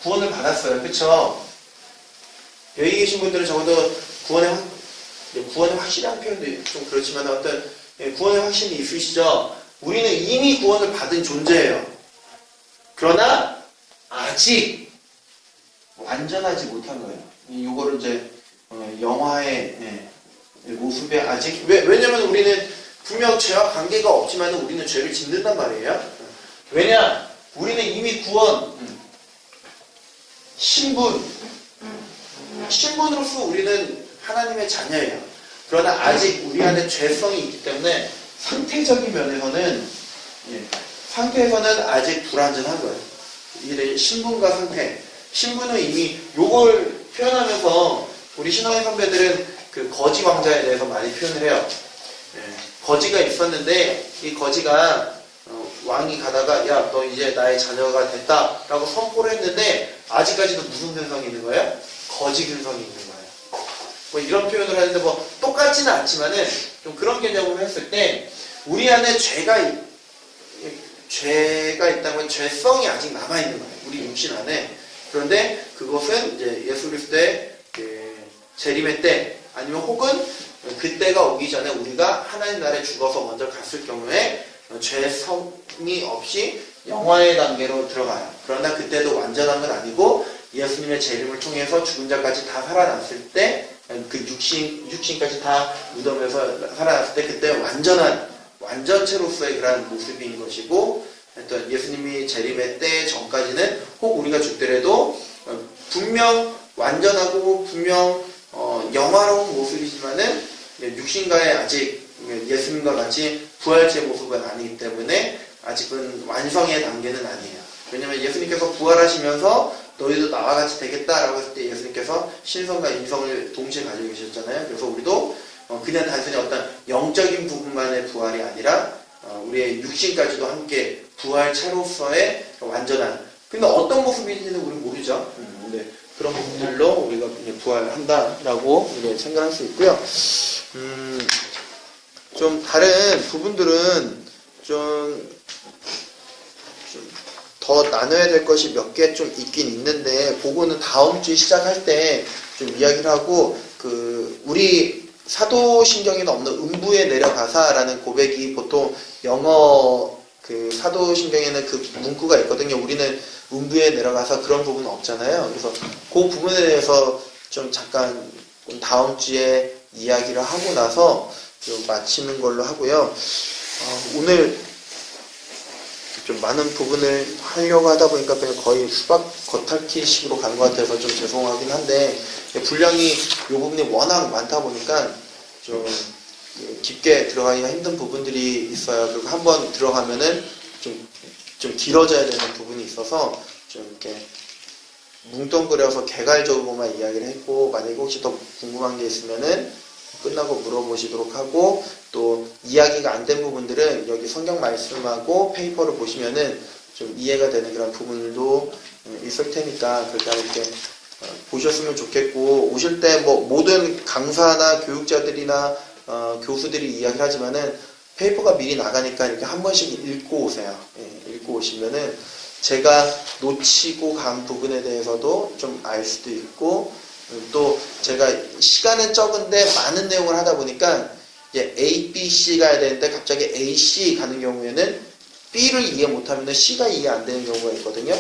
구원을 받았어요. 그쵸? 여기 계신 분들은 적어도 구원의 확실한 표현도 좀 그렇지만 어떤 구원의 확신이 있으시죠? 우리는 이미 구원을 받은 존재예요. 그러나 아직 완전하지 못한 거예요. 이거를 이제 영화의 모습에 아직 왜냐면 우리는 분명 죄와 관계가 없지만 우리는 죄를 짓는단 말이에요. 왜냐? 우리는 이미 구원, 신분으로서 우리는 하나님의 자녀예요. 그러나 아직 우리 안에 죄성이 있기 때문에 상태적인 면에서는 아직 불완전한 거예요. 이 신분과 상태. 신분은 이미 요걸 표현하면서 우리 신앙의 선배들은 그 거지 왕자에 대해서 많이 표현을 해요. 거지가 있었는데 이 거지가 왕이 가다가 야, 너 이제 나의 자녀가 됐다라고 선포를 했는데 아직까지도 무슨 근성이 있는 거예요? 거지 근성이 있는 거예요. 뭐 이런 표현을 하는데 뭐 똑같지는 않지만은 좀 그런 개념으로 했을 때 우리 안에 죄가 있다면 죄성이 아직 남아 있는 거예요. 우리 육신 안에. 그런데 그것은 이제 예수 그리스도의 재림의 때 아니면 혹은 그때가 오기 전에 우리가 하나님 나라에 죽어서 먼저 갔을 경우에 죄성이 없이 영화의 단계로 들어가요. 그러나 그때도 완전한 건 아니고 예수님의 재림을 통해서 죽은 자까지 다 살아났을 때 그 육신까지 다 묻어면서 살아났을 때 그때 완전체로서의 그런 모습인 것이고 어떤 예수님이 재림의 때 전까지는 혹 우리가 죽더라도 분명 완전하고 분명 영화로운 모습이지만은 육신과의 아직 예수님과 같이 부활체의 모습은 아니기 때문에 아직은 완성의 단계는 아니에요. 왜냐면 예수님께서 부활하시면서 너희도 나와 같이 되겠다라고 했을 때 예수님께서 신성과 인성을 동시에 가지고 계셨잖아요. 그래서 우리도 그냥 단순히 어떤 영적인 부분만의 부활이 아니라 우리의 육신까지도 함께 부활체로서의 완전한, 근데 어떤 모습인지는 우리 모르죠. 근데 그런 부분들로 우리가 부활한다라고 우리가 생각할 수 있고요. 좀 다른 부분들은 좀 더 나눠야 될 것이 몇 개 좀 있긴 있는데 그거는 다음 주에 시작할 때 좀 이야기를 하고 우리 사도신경에는 없는 음부에 내려가사라는 고백이 보통 영어 사도신경에는 그 문구가 있거든요. 우리는 음부에 내려가서 그런 부분은 없잖아요. 그래서 그 부분에 대해서 좀 잠깐 다음 주에 이야기를 하고 나서 좀 마치는 걸로 하고요. 오늘 좀 많은 부분을 하려고 하다 보니까 그냥 거의 수박 겉핥기식으로 간 것 같아서 좀 죄송하긴 한데 분량이 이 부분이 워낙 많다 보니까 좀 깊게 들어가기가 힘든 부분들이 있어요. 그리고 한번 들어가면은 좀 길어져야 되는 부분이 있어서 좀 이렇게 뭉뚱그려서 개괄적으로만 이야기를 했고, 만약에 혹시 더 궁금한 게 있으면은 끝나고 물어보시도록 하고, 또 이야기가 안 된 부분들은 여기 성경 말씀하고 페이퍼를 보시면은 좀 이해가 되는 그런 부분도 있을 테니까 그렇게 이렇게 보셨으면 좋겠고, 오실 때 뭐 모든 강사나 교육자들이나 교수들이 이야기를 하지만은 페이퍼가 미리 나가니까 이렇게 한 번씩 읽고 오세요. 읽고 오시면은 제가 놓치고 간 부분에 대해서도 좀 알 수도 있고, 또 제가 시간은 적은데 많은 내용을 하다 보니까 이제 A, B, C 가야 되는데 갑자기 A, C 가는 경우에는 B를 이해 못하면 C가 이해 안 되는 경우가 있거든요.